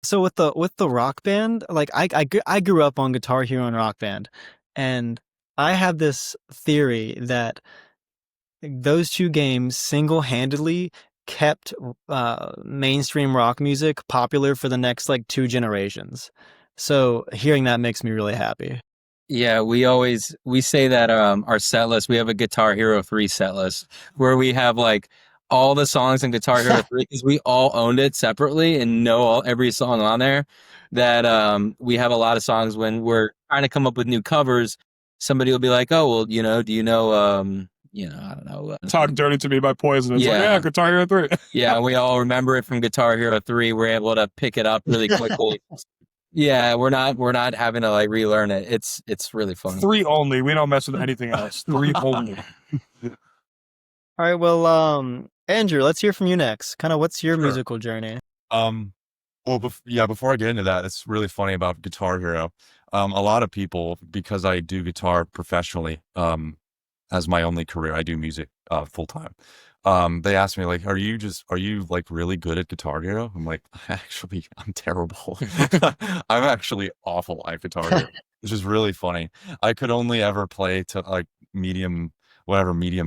So with the Rock Band, like I grew up on Guitar Hero and Rock Band, and I have this theory that those two games single-handedly kept mainstream rock music popular for the next like two generations. So hearing that makes me really happy. Yeah, we say that our set list, we have a Guitar Hero 3 set list where we have like all the songs in Guitar Hero 3 because we all owned it separately and know every song on there. That we have a lot of songs when we're trying to come up with new covers, somebody will be like, "Oh, well, do you know I don't know." Talk Dirty to Me by Poison. It's like, Yeah. yeah, Guitar Hero 3. Yeah, we all remember it from Guitar Hero 3. We're able to pick it up really quickly. Yeah, we're not having to like relearn it. It's really fun. 3 only. We don't mess with anything else. 3 only. All right, well, Andrew, let's hear from you next. Kind of what's your Sure. musical journey? Well, before I get into that, it's really funny about Guitar Hero. A lot of people, because I do guitar professionally, as my only career, I do music full time. They ask me like, are you like really good at Guitar Hero? I'm like, actually, I'm terrible. I'm actually awful at Guitar Hero, which is really funny. I could only ever play to like medium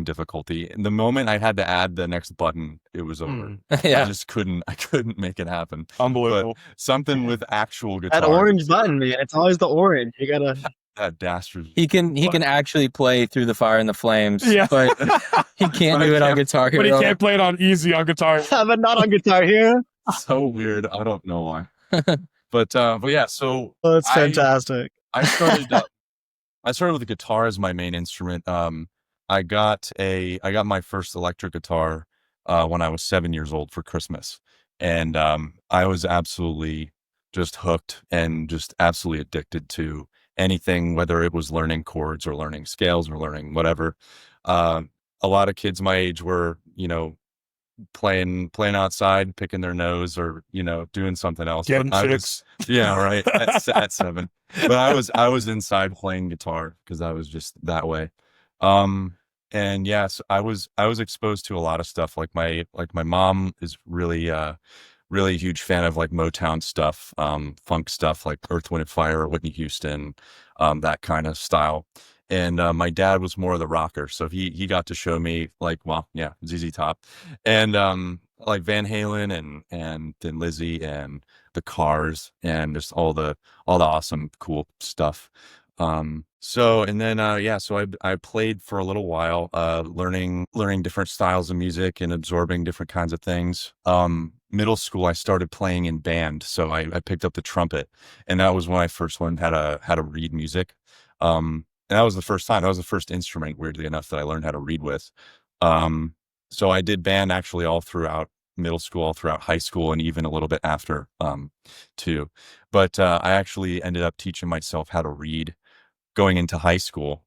difficulty. And the moment I had to add the next button, it was over. Yeah. I couldn't make it happen. Unbelievable. But something with actual guitar. That orange button, man. It's always the orange. You gotta. That dastard. He can actually play Through the Fire and the Flames, Yeah. but he can't do it on Guitar Hero. But he can't play it on easy on Guitar Hero. But not on Guitar Hero. So weird. I don't know why. But yeah, so Oh, that's fantastic. I started with the guitar as my main instrument. I got my first electric guitar when I was 7 years old for Christmas. And I was absolutely just hooked and just absolutely addicted to anything, whether it was learning chords or learning scales or learning whatever. A lot of kids my age were, playing outside, picking their nose, or doing something else. Getting But I chicks. yeah, right. At 7, but I was inside playing guitar because I was just that way. And yes, I was exposed to a lot of stuff. Like my mom is really really huge fan of like Motown stuff, funk stuff like Earth, Wind and Fire, Whitney Houston, that kind of style. And my dad was more of the rocker, so he got to show me like, well, yeah, ZZ Top, and like Van Halen and Thin Lizzy and the Cars and just all the awesome cool stuff. So and then so I played for a little while, learning different styles of music and absorbing different kinds of things. Middle school, I started playing in band, so I picked up the trumpet, and that was when I first learned how to read music. And that was the first time. That was the first instrument, weirdly enough, that I learned how to read with. So I did band actually all throughout middle school, all throughout high school, and even a little bit after too. But I actually ended up teaching myself how to read going into high school,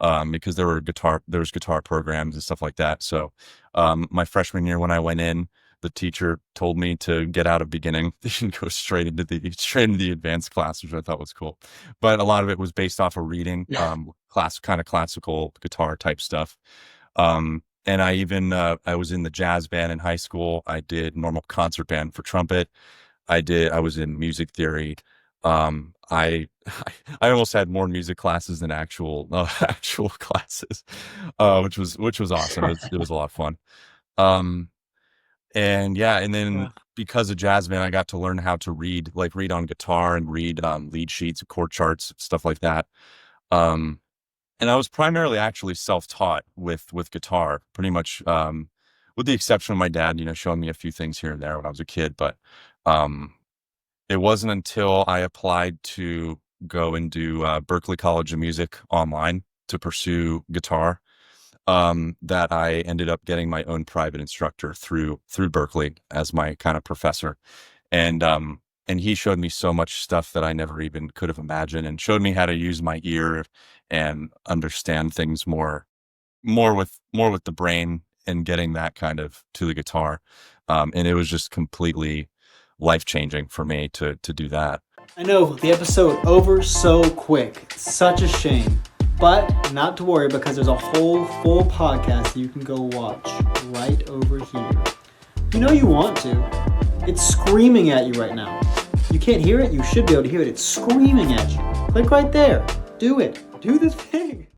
because there was guitar programs and stuff like that. So my freshman year when I went in, the teacher told me to get out of beginning and go straight into the advanced class, which I thought was cool. But a lot of it was based off of reading, kind of classical guitar type stuff. And I even I was in the jazz band in high school. I did normal concert band for trumpet. I was in music theory. I almost had more music classes than actual classes, which was awesome. It was a lot of fun. And yeah, and then because of jazz band, I got to learn how to read on guitar and read lead sheets, chord charts, stuff like that. And I was primarily actually self-taught with guitar, pretty much, with the exception of my dad, showing me a few things here and there when I was a kid. But it wasn't until I applied to go and do Berklee College of Music online to pursue guitar, that I ended up getting my own private instructor through Berklee as my kind of professor. And he showed me so much stuff that I never even could have imagined, and showed me how to use my ear and understand things more with the brain, and getting that kind of to the guitar. And it was just completely life-changing for me to do that. I know, the episode over so quick. Such a shame. But not to worry, because there's a whole full podcast you can go watch right over here. You know you want to. It's screaming at you right now. You can't hear it? You should be able to hear it. It's screaming at you. Click right there. Do it. Do the thing.